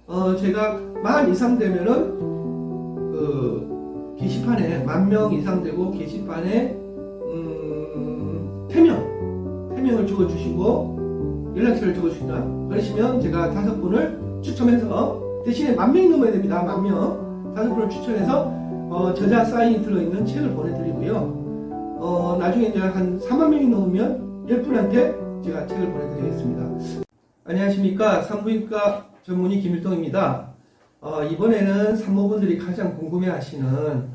제가 10,000 이상 되면은 그 게시판에 10,000명 이상 되고 게시판에 태명을 적어주시고 연락처를 적어주신다. 그러시면 제가 5분을 추첨해서 대신에 10,000명이 넘어야 됩니다. 10,000명 5분을 추천해서 저자 사인이 들어있는 책을 보내드리고요. 나중에 이제 한 40,000명이 넘으면 10분한테 제가 책을 보내드리겠습니다. 안녕하십니까. 산부인과 전문의 김일동입니다. 이번에는 산모분들이 가장 궁금해하시는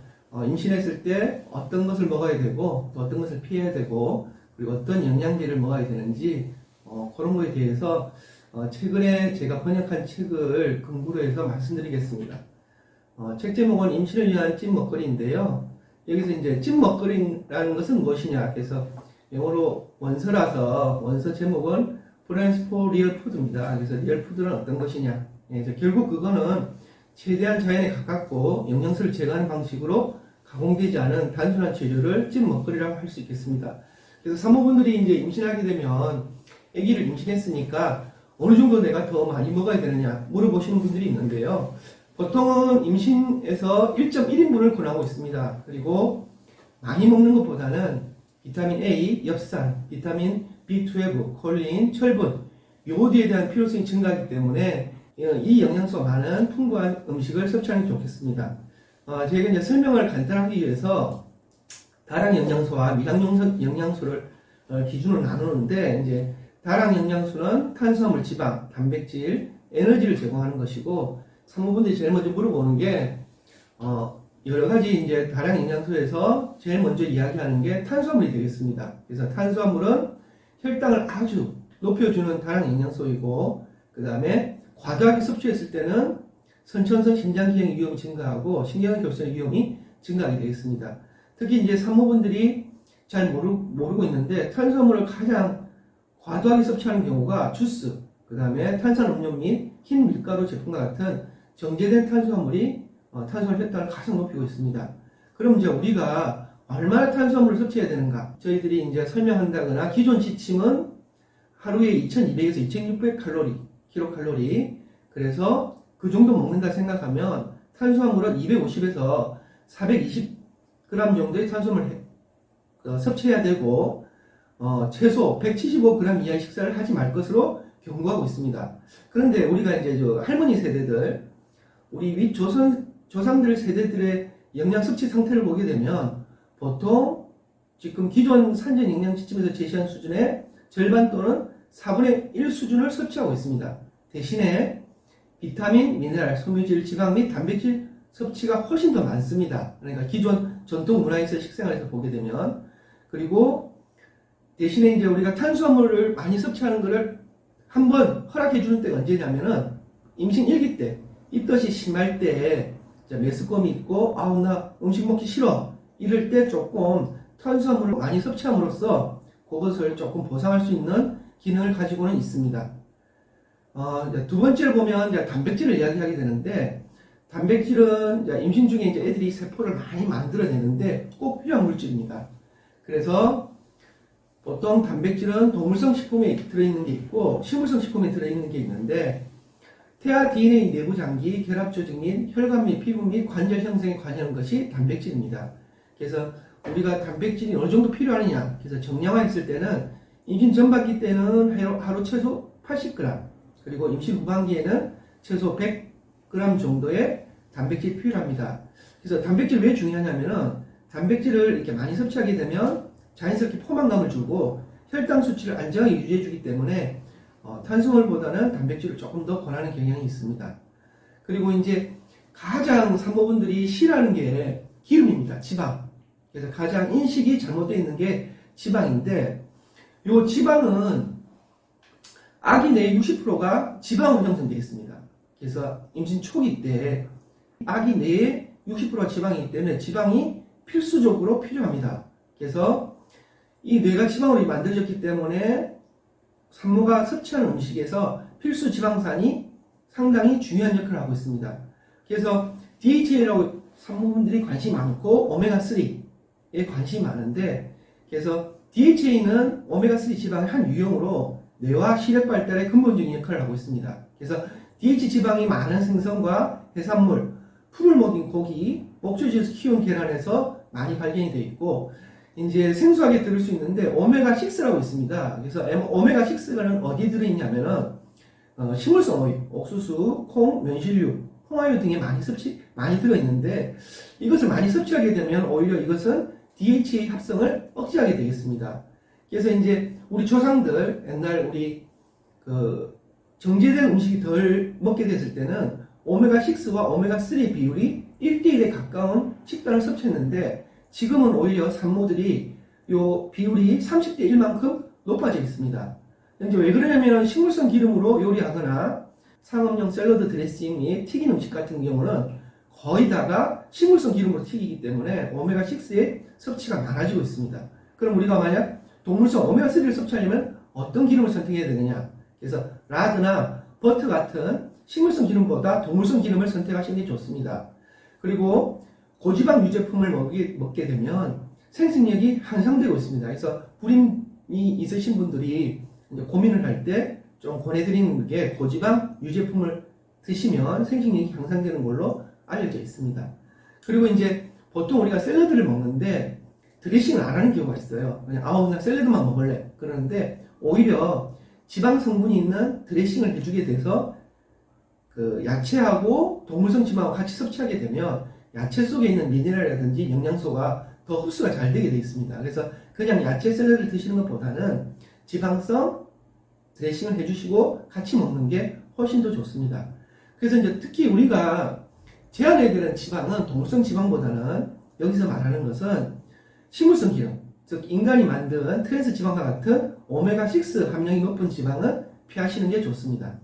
임신했을 때 어떤 것을 먹어야 되고 또 어떤 것을 피해야 되고 그리고 어떤 영양제를 먹어야 되는지 그런 거에 대해서 최근에 제가 번역한 책을 근거로 해서 말씀드리겠습니다. 책 제목은 임신을 위한 찐먹거리인데요. 여기서 이제 찐먹거리라는 것은 무엇이냐, 그래서 영어로 원서라서 원서 제목은 Plans for Real Food입니다. 그래서 리얼 푸드는 어떤 것이냐, 결국 그거는 최대한 자연에 가깝고 영양소를 제거하는 방식으로 가공되지 않은 단순한 재료를 찐먹거리라고 할 수 있겠습니다. 그래서 산모분들이 이제 임신하게 되면 아기를 임신했으니까 어느 정도 내가 더 많이 먹어야 되느냐 물어보시는 분들이 있는데요. 보통은 임신에서 1.1인분을 권하고 있습니다. 그리고 많이 먹는 것보다는 비타민 A, 엽산, 비타민 B12, 콜린, 철분, 요오드에 대한 필요성이 증가하기 때문에 이 영양소가 많은 풍부한 음식을 섭취하는 게 좋겠습니다. 저희가 이제 설명을 간단하기 위해서 다량 영양소와 미량 영양소를 기준으로 나누는데, 이제 다량 영양소는 탄수화물, 지방, 단백질, 에너지를 제공하는 것이고, 산모분들이 제일 먼저 물어보는 게 여러 가지 이제 다량 영양소에서 제일 먼저 이야기하는 게 탄수화물이 되겠습니다. 그래서 탄수화물은 혈당을 아주 높여주는 다량 영양소이고, 그 다음에 과도하게 섭취했을 때는 선천성 심장기형 위험이 증가하고 신경결석 위험이 증가하게 되겠습니다. 특히 이제 산모분들이 잘 모르고 있는데, 탄수화물을 가장 과도하게 섭취하는 경우가 주스, 그 다음에 탄산음료 및 흰 밀가루 제품과 같은 정제된 탄수화물이 탄수화물 혈당을 가장 높이고 있습니다. 그럼 이제 우리가 얼마나 탄수화물을 섭취해야 되는가? 저희들이 이제 설명한다거나 기존 지침은 하루에 2200에서 2600 킬로칼로리. 그래서 그 정도 먹는다 생각하면 탄수화물은 250에서 420g 정도의 탄수화물을 섭취해야 되고, 최소 175g 이하의 식사를 하지 말 것으로 경고하고 있습니다. 그런데 우리가 이제 할머니 세대들, 우리 윗 조상들 세대들의 영양 섭취 상태를 보게 되면 보통 지금 기존 산전 영양 지침에서 제시한 수준의 절반 또는 4분의 1 수준을 섭취하고 있습니다. 대신에 비타민, 미네랄, 섬유질, 지방 및 단백질 섭취가 훨씬 더 많습니다. 그러니까 기존 전통 문화에서 식생활에서 보게 되면. 그리고 대신에 이제 우리가 탄수화물을 많이 섭취하는 것을 한번 허락해 주는 때가 언제냐면은 임신 1기 때, 입덧이 심할 때, 메스꺼움이 있고 나 음식 먹기 싫어 이럴 때 조금 탄수화물을 많이 섭취함으로써 그것을 조금 보상할 수 있는 기능을 가지고는 있습니다. 두 번째로 보면 이제 단백질을 이야기하게 되는데, 단백질은 이제 임신 중에 이제 애들이 세포를 많이 만들어내는데 꼭 필요한 물질입니다. 그래서 보통 단백질은 동물성 식품에 들어있는 게 있고 식물성 식품에 들어있는 게 있는데, 태아 DNA 내부 장기, 결합 조직 및 혈관 및 피부 및 관절 형성에 관여하는 것이 단백질입니다. 그래서 우리가 단백질이 어느 정도 필요하느냐, 그래서 정량화했을 때는 임신 전반기 때는 하루 최소 80g, 그리고 임신 후반기에는 최소 100g 정도의 단백질이 필요합니다. 그래서 단백질 왜 중요하냐면은 단백질을 이렇게 많이 섭취하게 되면 자연스럽게 포만감을 주고 혈당 수치를 안정하게 유지해주기 때문에 탄수화물보다는 단백질을 조금 더 권하는 경향이 있습니다. 그리고 이제 가장 산모분들이 싫어하는 게 기름입니다. 지방. 그래서 가장 인식이 잘못되어 있는 게 지방인데, 이 지방은 아기 내 60%가 지방으로 형성되어 있습니다. 그래서 임신 초기 때 아기 내에 60%가 지방이기 때문에 지방이 필수적으로 필요합니다. 그래서 이 뇌가 지방으로 만들어졌기 때문에 산모가 섭취하는 음식에서 필수 지방산이 상당히 중요한 역할을 하고 있습니다. 그래서 DHA라고 산모분들이 관심이 많고 오메가3에 관심이 많은데, 그래서 DHA는 오메가3 지방의 한 유형으로 뇌와 시력 발달에 근본적인 역할을 하고 있습니다. 그래서 DH 지방이 많은 생선과 해산물, 풀을 먹인 고기, 목조지에서 키운 계란에서 많이 발견이 되어 있고, 이제 생소하게 들을 수 있는데 오메가6라고 있습니다. 그래서 오메가6는 어디 들어있냐면은 식물성 오일, 옥수수, 콩, 면실류, 홍화유 등에 많이 들어있는데, 이것을 많이 섭취하게 되면 오히려 이것은 DHA 합성을 억제하게 되겠습니다. 그래서 이제 우리 조상들 옛날 우리 정제된 음식이 덜 먹게 됐을 때는 오메가6와 오메가3 비율이 1대1에 가까운 식단을 섭취했는데, 지금은 오히려 산모들이 요 비율이 30대 1만큼 높아져 있습니다. 이제 왜 그러냐면 식물성 기름으로 요리하거나 상업용 샐러드 드레싱 및 튀긴 음식 같은 경우는 거의 다가 식물성 기름으로 튀기기 때문에 오메가6의 섭취가 많아지고 있습니다. 그럼 우리가 만약 동물성 오메가3를 섭취하려면 어떤 기름을 선택해야 되느냐? 그래서 라드나 버터 같은 식물성 기름보다 동물성 기름을 선택하시는 게 좋습니다. 그리고 고지방 유제품을 먹게 되면 생식력이 향상되고 있습니다. 그래서 불임이 있으신 분들이 이제 고민을 할 때 좀 권해드리는 게 고지방 유제품을 드시면 생식력이 향상되는 걸로 알려져 있습니다. 그리고 이제 보통 우리가 샐러드를 먹는데 드레싱을 안 하는 경우가 있어요. 그냥 샐러드만 먹을래. 그러는데 오히려 지방 성분이 있는 드레싱을 해주게 돼서 야채하고 동물성 지방하고 같이 섭취하게 되면 야채 속에 있는 미네랄이라든지 영양소가 더 흡수가 잘 되게 되어 있습니다. 그래서 그냥 야채 샐러드를 드시는 것보다는 지방성 드레싱을 해주시고 같이 먹는 게 훨씬 더 좋습니다. 그래서 이제 특히 우리가 제한해야 되는 지방은 동물성 지방보다는 여기서 말하는 것은 식물성 기름, 즉 인간이 만든 트랜스 지방과 같은 오메가6 함량이 높은 지방은 피하시는 게 좋습니다.